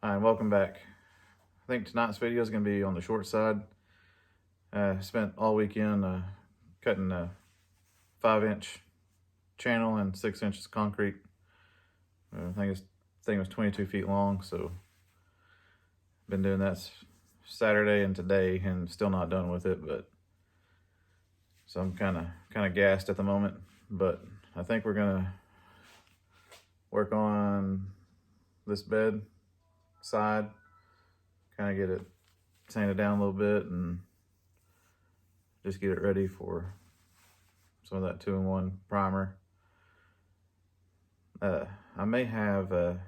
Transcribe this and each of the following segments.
Hi, and welcome back. I think tonight's video is going to be on the short side. I spent all weekend cutting a 5-inch channel and 6 inches of concrete. I think this thing was 22 feet long, so been doing that Saturday and today, and still not done with it. But so I'm kind of gassed at the moment. But I think we're gonna work on this bed side, kind of get it sanded down a little bit and just get it ready for some of that 2-in-1 primer. I may have a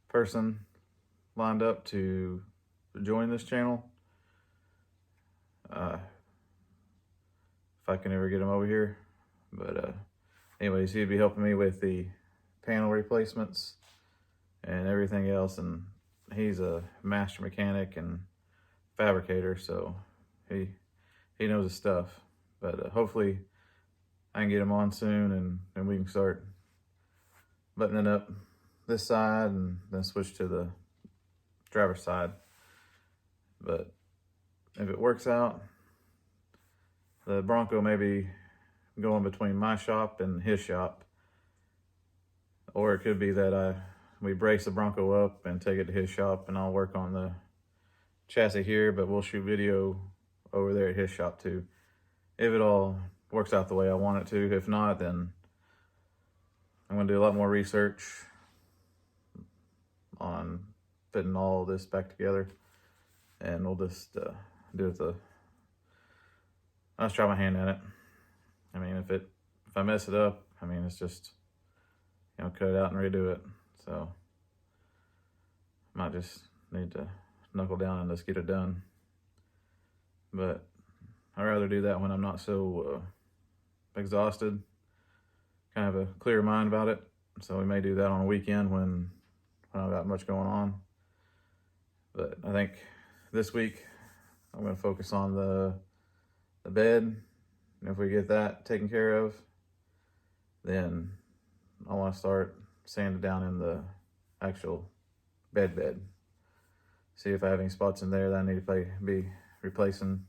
person lined up to join this channel if I can ever get him over here. But anyways, he'd be helping me with the panel replacements and everything else, and he's a master mechanic and fabricator, so he knows his stuff. But hopefully I can get him on soon, and we can start buttoning up this side and then switch to the driver's side. But if it works out, the Bronco may be going between my shop and his shop, or it could be that we brace the Bronco up and take it to his shop, and I'll work on the chassis here, but we'll shoot video over there at his shop too, if it all works out the way I want it to. If not, then I'm gonna do a lot more research on fitting all this back together, and we'll just do it I'll just try my hand at it. I mean, if I mess it up, I mean, it's just, cut it out and redo it. So I might just need to knuckle down and just get it done. But I'd rather do that when I'm not so exhausted, kind of a clear mind about it. So we may do that on a weekend when I don't got much going on. But I think this week I'm going to focus on the bed. And if we get that taken care of, then I want to start sanding down in the actual bed. See if I have any spots in there that I need to be replacing.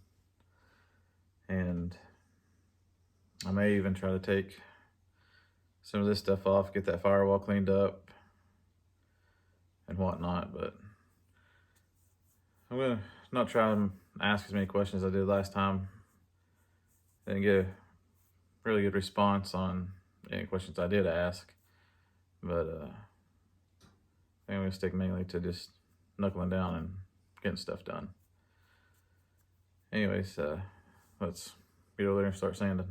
And I may even try to take some of this stuff off, get that firewall cleaned up and whatnot. But I'm gonna not try and ask as many questions as I did last time. Didn't get a really good response on any questions I did ask. But I think I'm gonna stick mainly to just knuckling down and getting stuff done. Anyways, let's get over there and start sanding.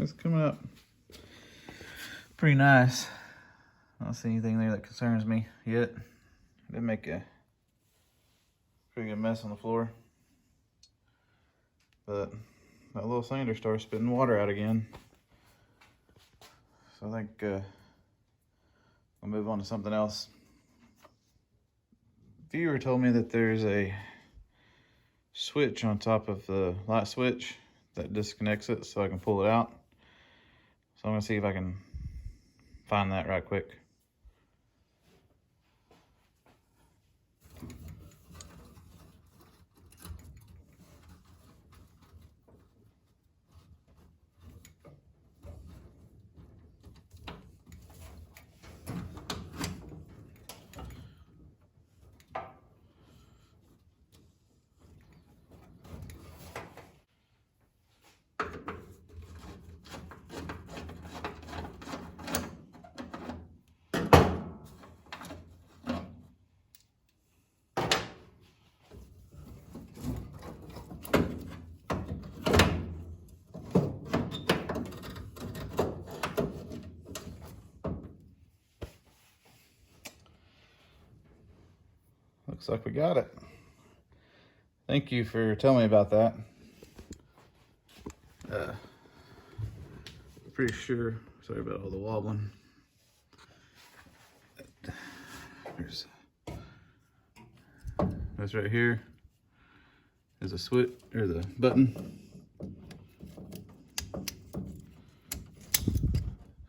It's coming up pretty nice. I don't see anything there that concerns me yet. I did make a pretty good mess on the floor, but that little sander started spitting water out again. So I think I'll move on to something else. Viewer told me that there's a switch on top of the light switch that disconnects it so I can pull it out. So I'm gonna see if I can find that right quick. Looks like we got it. Thank you for telling me about that. Pretty sure, sorry about all the wobbling. There's this right here is a switch, or the button.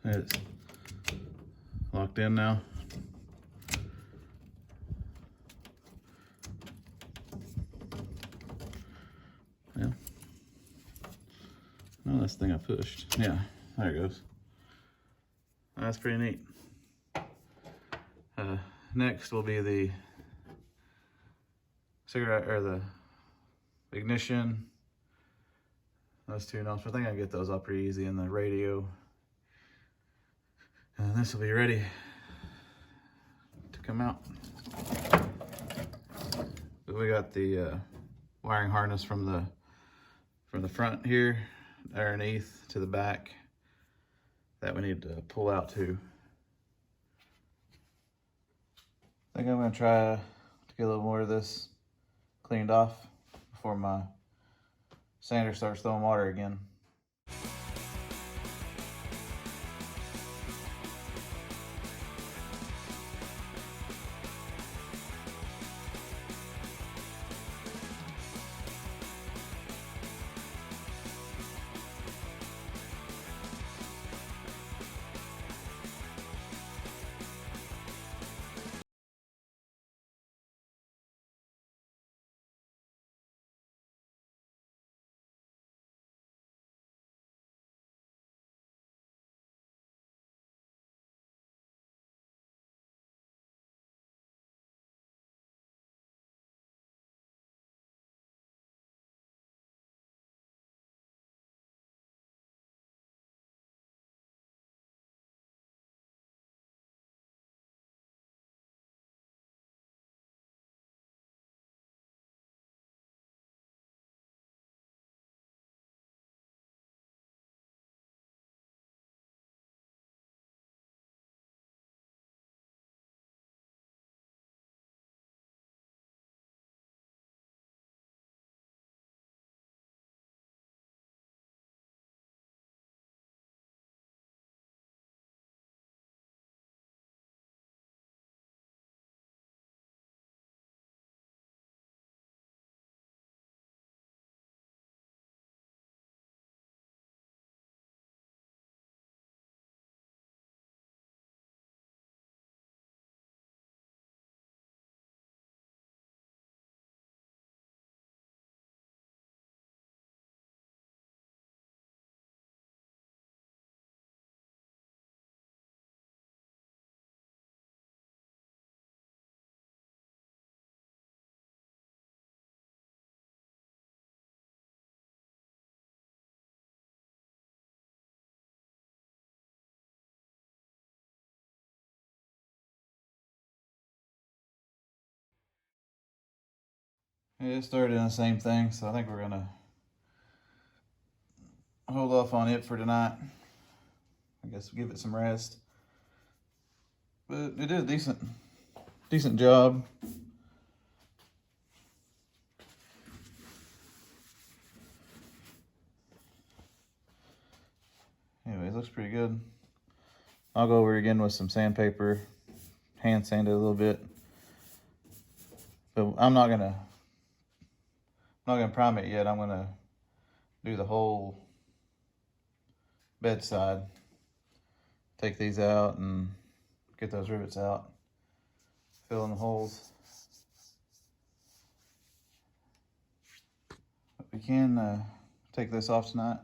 It's locked in now. Yeah. Oh, that's the thing I pushed. Yeah, there it goes. That's pretty neat. Next will be the cigarette, or the ignition. Those two knobs. I think I can get those up pretty easy, in the radio. And this will be ready to come out. But we got the wiring harness from the front here, underneath to the back, that we need to pull out too. I think I'm gonna try to get a little more of this cleaned off before my sander starts throwing water again. It started in the same thing, so I think we're gonna hold off on it for tonight. I guess give it some rest. But it did a decent job. Anyways, looks pretty good. I'll go over again with some sandpaper, hand sand it a little bit. But I'm not gonna prime it yet. I'm gonna do the whole bedside. Take these out and get those rivets out. Fill in the holes. But we can take this off tonight.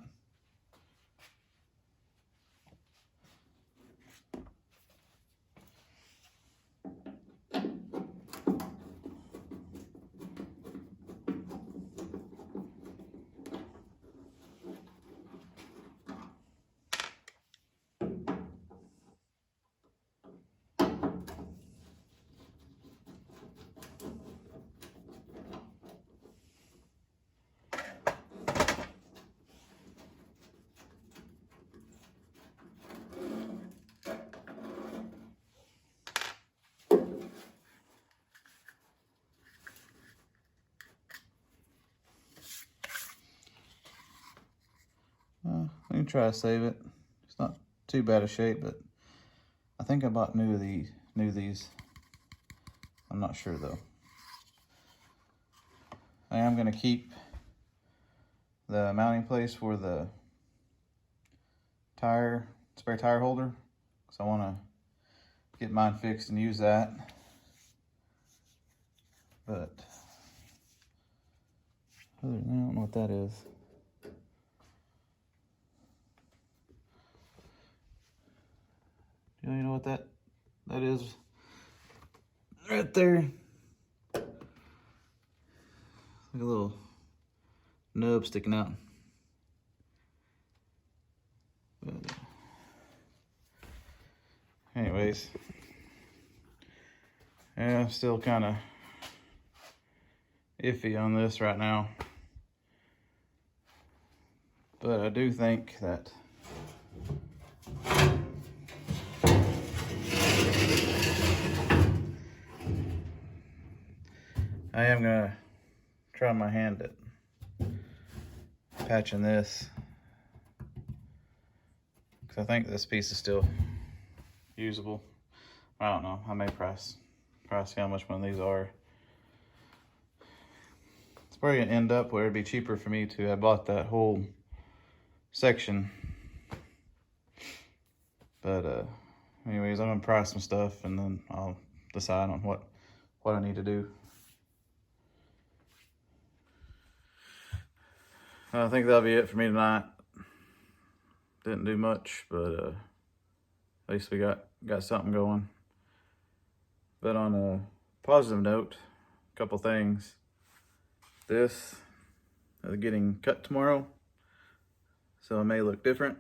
We can try to save it. It's not too bad a shape, but I think I bought new these. I'm not sure though. I am gonna keep the mounting place for the spare tire holder, because I want to get mine fixed and use that. But other than that, I don't know what that is. Do you know what that is? Right there. Like a little nub sticking out. But, anyways, yeah, I'm still kind of iffy on this right now. But I do think that I am gonna try my hand at patching this, because I think this piece is still usable. I don't know. I may price how much one of these are. It's probably gonna end up where it'd be cheaper for me to have bought that whole section. But anyways, I'm gonna price some stuff and then I'll decide on what I need to do. I think that'll be it for me tonight. Didn't do much, but at least we got something going. But on a positive note, a couple things. This is getting cut tomorrow, so it may look different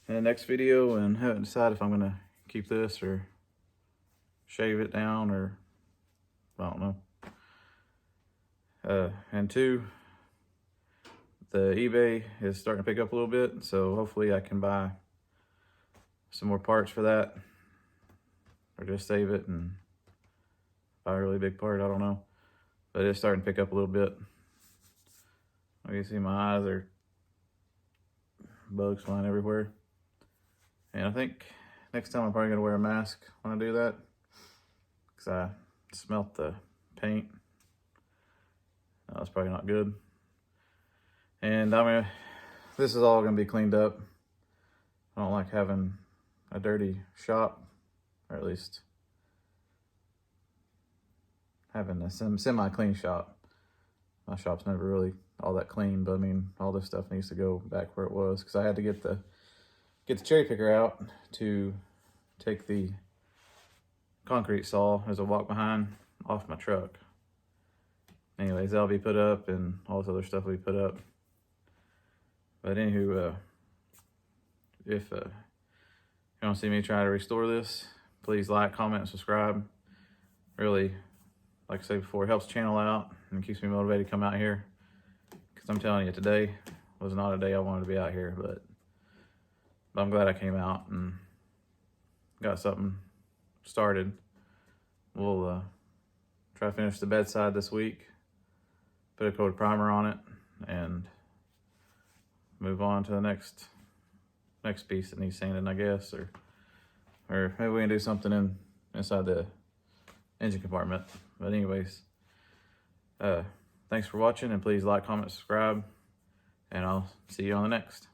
in the next video, and haven't decided if I'm gonna keep this or shave it down, or I don't know. And two, the eBay is starting to pick up a little bit, so hopefully I can buy some more parts for that, or just save it and buy a really big part, I don't know. But it's starting to pick up a little bit. You can see my eyes are bugs flying everywhere. And I think next time I'm probably gonna wear a mask when I do that, because I smelt the paint. That's probably not good. And this is all gonna be cleaned up. I don't like having a dirty shop, or at least having a semi-clean shop. My shop's never really all that clean, but I mean, all this stuff needs to go back where it was, because I had to get the cherry picker out to take the concrete saw as a walk behind off my truck. Anyways, that'll be put up, and all this other stuff will be put up. But anywho, if you want to see me try to restore this, please like, comment, and subscribe. Really, like I said before, it helps the channel out and keeps me motivated to come out here. Because I'm telling you, today was not a day I wanted to be out here, but I'm glad I came out and got something started. We'll try to finish the bedside this week, put a coat primer on it, and move on to the next piece that needs sanding, I guess, or maybe we can do something inside the engine compartment. But anyways, thanks for watching, and please like, comment, subscribe, and I'll see you on the next.